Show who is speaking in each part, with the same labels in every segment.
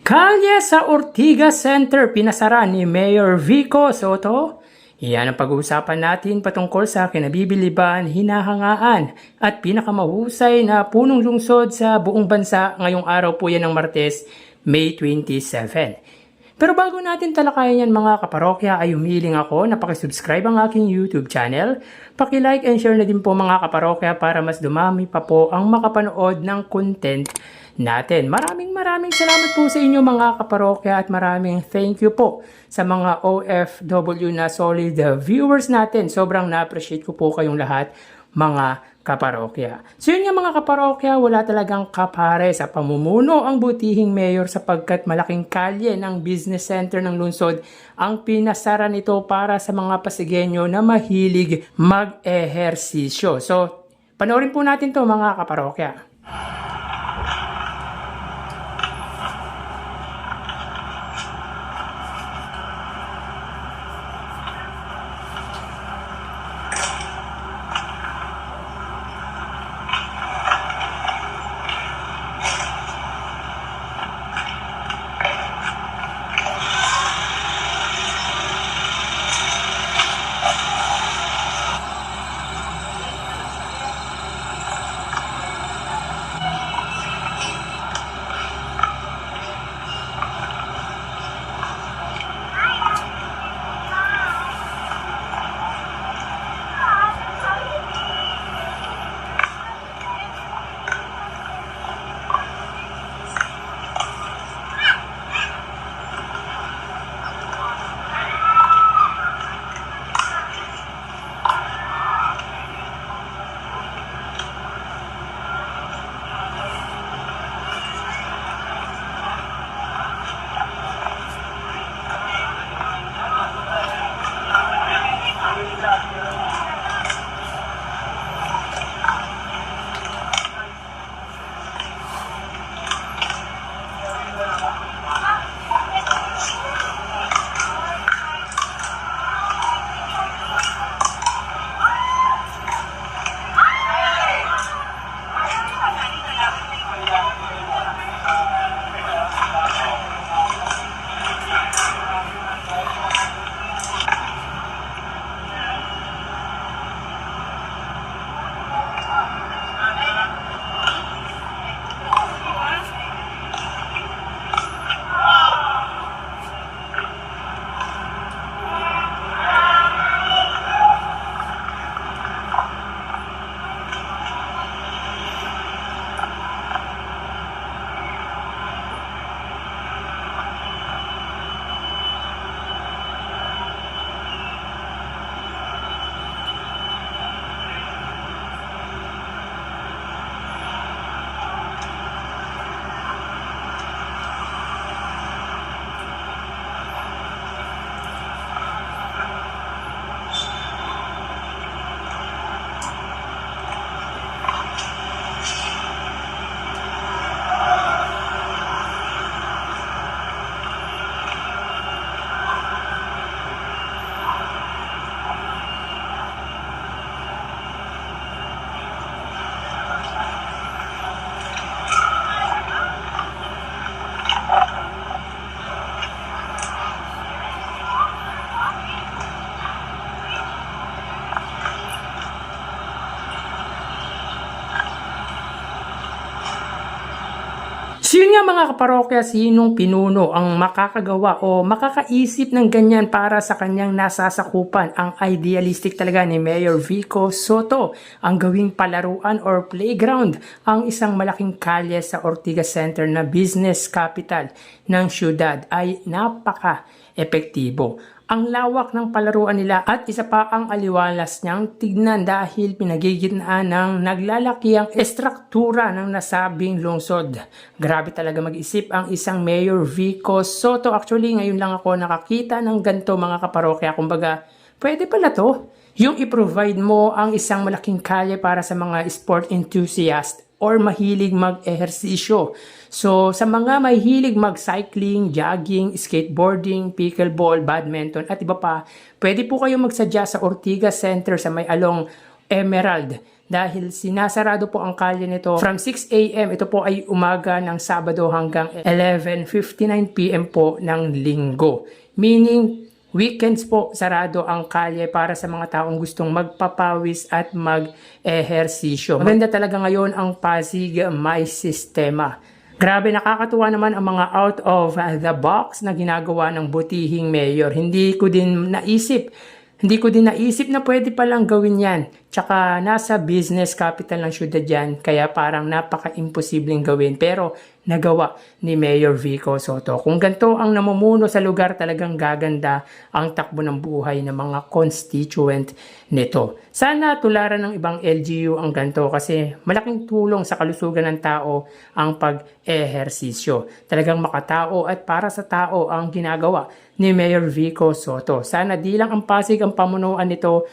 Speaker 1: Kalye sa Ortigas Center pinasara ni Mayor Vico Soto. Iyan ang pag-uusapan natin patungkol sa kinabibiliban, hinahangaan at pinakamahusay na punong lungsod sa buong bansa ngayong araw po yan ng Martes, May 27. Pero bago natin talakayan yan mga kaparokya ay humiling ako na pakisubscribe ang aking YouTube channel. Paki-like and share na din po mga kaparokya para mas dumami pa po ang makapanood ng content natin. Maraming salamat po sa inyo mga kaparokya at maraming thank you po sa mga OFW na solid viewers natin. Sobrang na-appreciate ko po kayong lahat mga kaparokya. So yun nga mga kaparokya, wala talagang kapare sa pamumuno ang butihing mayor sapagkat malaking kalye ng business center ng lungsod ang pinasara nito para sa mga Pasigueño na mahilig mag-ehersisyo. So panoorin po natin to mga kaparokya. So yun nga mga kaparokya, sinong pinuno ang makakagawa o makakaisip ng ganyan para sa kanyang nasasakupan? Ang idealistic talaga ni Mayor Vico Soto ang gawing palaruan or playground ang isang malaking kalye sa Ortigas Center na business capital ng syudad ay napaka-epektibo. Ang lawak ng palaruan nila at isa pa ang aliwalas niyang tignan dahil pinagigitnaan ng naglalakiang estruktura ng nasabing lungsod. Grabe talaga mag-isip ang isang Mayor Vico Soto. Actually, ngayon lang ako nakakita ng ganito mga kaparokya. Kumbaga, pwede pala to. Yung i-provide mo ang isang malaking kalye para sa mga sport enthusiast or mahilig mag-ehersisyo. So, sa mga mahilig mag-cycling, jogging, skateboarding, pickleball, badminton, at iba pa, pwede po kayong magsadya sa Ortigas Center sa may along Emerald. Dahil sinasarado po ang kalye nito from 6 a.m. Ito po ay umaga ng Sabado hanggang 11:59 p.m. po ng Linggo. Meaning, weekends po sarado ang kalye para sa mga taong gustong magpapawis at mag-ehersisyo. Maganda talaga ngayon ang Pasig may sistema. Grabe, nakakatuwa naman ang mga out of the box na ginagawa ng butihing mayor. Hindi ko din naisip na pwede palang gawin yan. Tsaka nasa business capital ng syudad yan, kaya parang napaka-imposibleng gawin. Pero nagawa ni Mayor Vico Soto. Kung ganito ang namumuno sa lugar, talagang gaganda ang takbo ng buhay ng mga constituent nito. Sana tularan ng ibang LGU ang ganito kasi malaking tulong sa kalusugan ng tao ang pag-ehersisyo. Talagang makatao at para sa tao ang ginagawa ni Mayor Vico Soto. Sana di lang ang Pasig ang pamunuan nito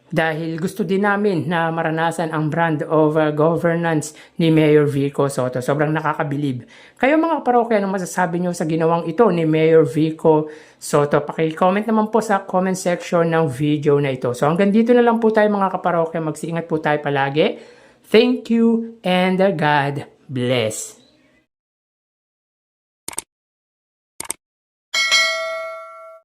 Speaker 1: dahil gusto din namin na maranasan ang brand of governance ni Mayor Vico Soto. Sobrang nakakabilib. Kayo mga parokya, anong masasabi nyo sa ginawang ito ni Mayor Vico Soto? Paki-comment naman po sa comment section ng video na ito. So hanggang dito na lang po tayo mga kaparokya. Magsiingat po tayo palagi. Thank you and God bless.